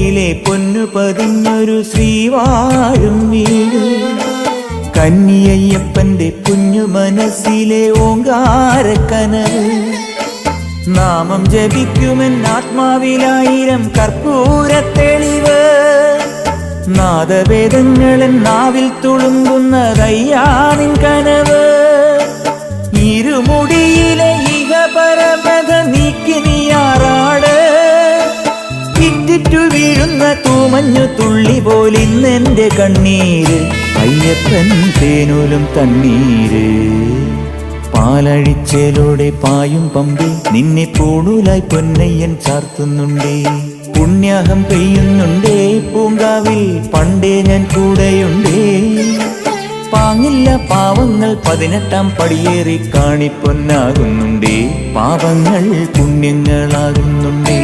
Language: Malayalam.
കൈയിലെ പൊന്നു പതിഞ്ഞൊരു ശ്രീവാഴും വീട്. കന്നിയയ്യപ്പന്റെ കുഞ്ഞു മനസ്സിലെ ഓങ്കാരക്കനവ്. നാമം ജപിക്കുമെൻ ആത്മാവിലായിരം കർപ്പൂരത്തെളിവ്. നാദവേദങ്ങളൻ നാവിൽ തുളുമ്പുന്നതയ്യാനിൻ കനവ്. ഇരുമുടിയിലെ ഇഹപരമത നീക്കി നീയാറാട്. ഇറ്റിറ്റു വീഴുന്ന തൂമഞ്ഞു തുള്ളി പോലിന്നെന്റെ കണ്ണീര്. അയ്യപ്പൻ തേനൂലും തണ്ണീര്. പാലഴിച്ചേലോടെ പായും പമ്പി നിന്നെ പൂണൂലായി പൊന്നയ്യൻ ചാർത്തുന്നുണ്ടേ. പുണ്യാഹം പെയ്യുന്നുണ്ടേ പൂങ്കാവിൽ പണ്ടേ ഞാൻ കൂടെയുണ്ടേ. പാങ്ങില്ല പാവങ്ങൾ 18-ാം പടിയേറി കാണിപ്പൊന്നാകുന്നുണ്ടേ. പാപങ്ങൾ പുണ്യങ്ങളാകുന്നുണ്ടേ.